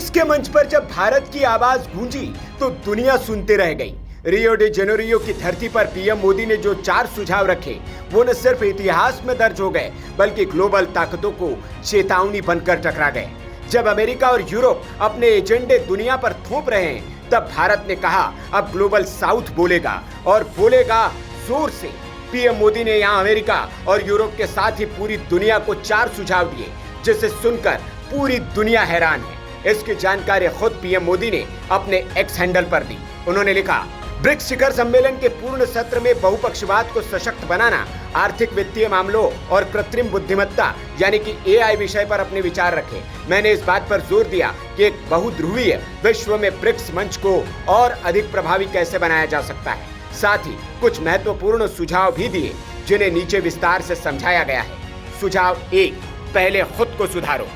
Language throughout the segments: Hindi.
ब्रिक्स के मंच पर जब भारत की आवाज गूंजी तो दुनिया सुनते रह गई। रियो डी जेनेरियो की धरती पर पीएम मोदी ने जो 4 सुझाव रखे वो न सिर्फ इतिहास में दर्ज हो गए बल्कि ग्लोबल ताकतों को चेतावनी बनकर टकरा गए। जब अमेरिका और यूरोप अपने एजेंडे दुनिया पर थोप रहे हैं तब भारत ने कहा अब ग्लोबल साउथ बोलेगा और बोलेगा जोर से। पीएम मोदी ने यहां अमेरिका और यूरोप के साथ ही पूरी दुनिया को 4 सुझाव दिए जिसे सुनकर पूरी दुनिया हैरान है। इसकी जानकारी खुद पीएम मोदी ने अपने एक्स हैंडल पर दी। उन्होंने लिखा, ब्रिक्स शिखर सम्मेलन के पूर्ण सत्र में बहुपक्षवाद को सशक्त बनाना, आर्थिक वित्तीय मामलों और कृत्रिम बुद्धिमत्ता यानी कि एआई विषय पर अपने विचार रखे। मैंने इस बात पर जोर दिया कि एक बहुध्रुवीय विश्व में ब्रिक्स मंच को और अधिक प्रभावी कैसे बनाया जा सकता है। साथ ही कुछ महत्वपूर्ण सुझाव भी दिए जिन्हें नीचे विस्तार से समझाया गया है। सुझाव 1, पहले खुद को सुधारो।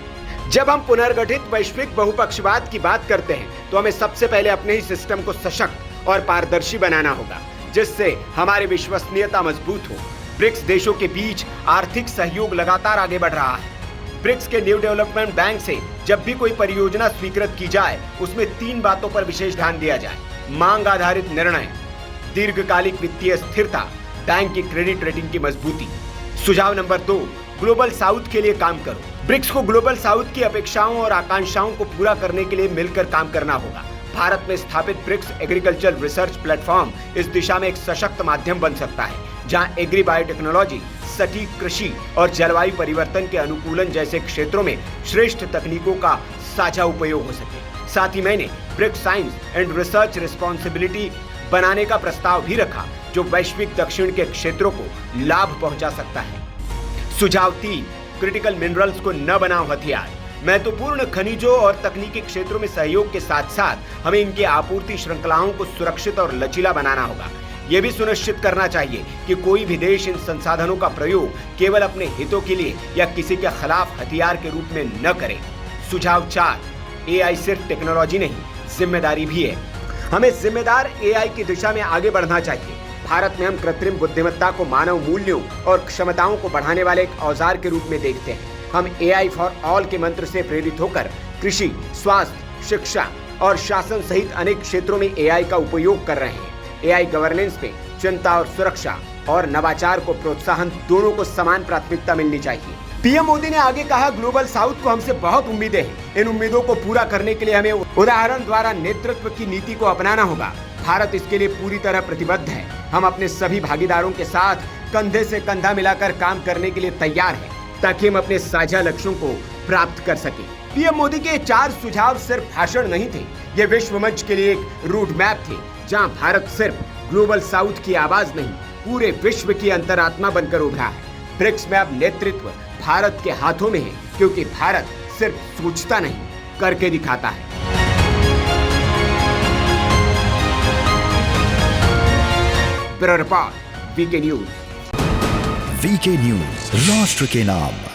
जब हम पुनर्गठित वैश्विक बहुपक्षवाद की बात करते हैं तो हमें सबसे पहले अपने ही सिस्टम को सशक्त और पारदर्शी बनाना होगा जिससे हमारी विश्वसनीयता मजबूत हो। ब्रिक्स देशों के बीच आर्थिक सहयोग लगातार आगे बढ़ रहा है। ब्रिक्स के न्यू डेवलपमेंट बैंक से जब भी कोई परियोजना स्वीकृत की जाए उसमें 3 बातों पर विशेष ध्यान दिया जाए। मांग आधारित निर्णय, दीर्घकालिक वित्तीय स्थिरता, बैंक की क्रेडिट रेटिंग की मजबूती। सुझाव नंबर 2, ग्लोबल साउथ के लिए काम करो। ब्रिक्स को ग्लोबल साउथ की अपेक्षाओं और आकांक्षाओं को पूरा करने के लिए मिलकर काम करना होगा। भारत में स्थापित ब्रिक्स एग्रीकल्चर रिसर्च प्लेटफॉर्म इस दिशा में एक सशक्त माध्यम बन सकता है जहां एग्री बायोटेक्नोलॉजी, सटीक कृषि और जलवायु परिवर्तन के अनुकूलन जैसे क्षेत्रों में श्रेष्ठ तकनीकों का साझा उपयोग हो सके। साथ ही मैंने BRICS science and research responsibility बनाने का प्रस्ताव भी रखा जो वैश्विक दक्षिण के क्षेत्रों को लाभ पहुंचा सकता है। सुझाव 3, क्रिटिकल मिनरल्स को न बनाओ हथियार। महत्वपूर्ण खनिजों और तकनीकी क्षेत्रों में सहयोग के साथ साथ हमें इनकी आपूर्ति श्रृंखलाओं को सुरक्षित और लचीला बनाना होगा। यह भी सुनिश्चित करना चाहिए कि कोई भी देश इन संसाधनों का प्रयोग केवल अपने हितों के लिए या किसी के खिलाफ हथियार के रूप में न करे। सुझाव 4, एआई सिर्फ टेक्नोलॉजी नहीं, जिम्मेदारी भी है। हमें जिम्मेदार एआई की दिशा में आगे बढ़ना चाहिए। भारत में हम कृत्रिम बुद्धिमत्ता को मानव मूल्यों और क्षमताओं को बढ़ाने वाले एक औजार के रूप में देखते हैं। हम एआई फॉर ऑल के मंत्र से प्रेरित होकर कृषि, स्वास्थ्य, शिक्षा और शासन सहित अनेक क्षेत्रों में एआई का उपयोग कर रहे हैं। एआई गवर्नेंस में चिंता और सुरक्षा और नवाचार को प्रोत्साहन दोनों को समान प्राथमिकता मिलनी चाहिए। पीएम मोदी ने आगे कहा, ग्लोबल साउथ को हमसे बहुत उम्मीदें हैं। इन उम्मीदों को पूरा करने के लिए हमें उदाहरण द्वारा नेतृत्व की नीति को अपनाना होगा। भारत इसके लिए पूरी तरह प्रतिबद्ध है। हम अपने सभी भागीदारों के साथ कंधे से कंधा मिलाकर काम करने के लिए तैयार हैं ताकि हम अपने साझा लक्ष्यों को प्राप्त कर सकें। पीएम मोदी के 4 सुझाव सिर्फ भाषण नहीं थे, ये विश्व मंच के लिए एक रूट मैप थे जहां भारत सिर्फ ग्लोबल साउथ की आवाज नहीं पूरे विश्व की अंतरात्मा बनकर उभरा है। ब्रिक्स में अब नेतृत्व भारत के हाथों में है क्योंकि भारत सिर्फ सोचता नहीं करके दिखाता है। Bureau report, VK news. VK news, राष्ट्र के नाम।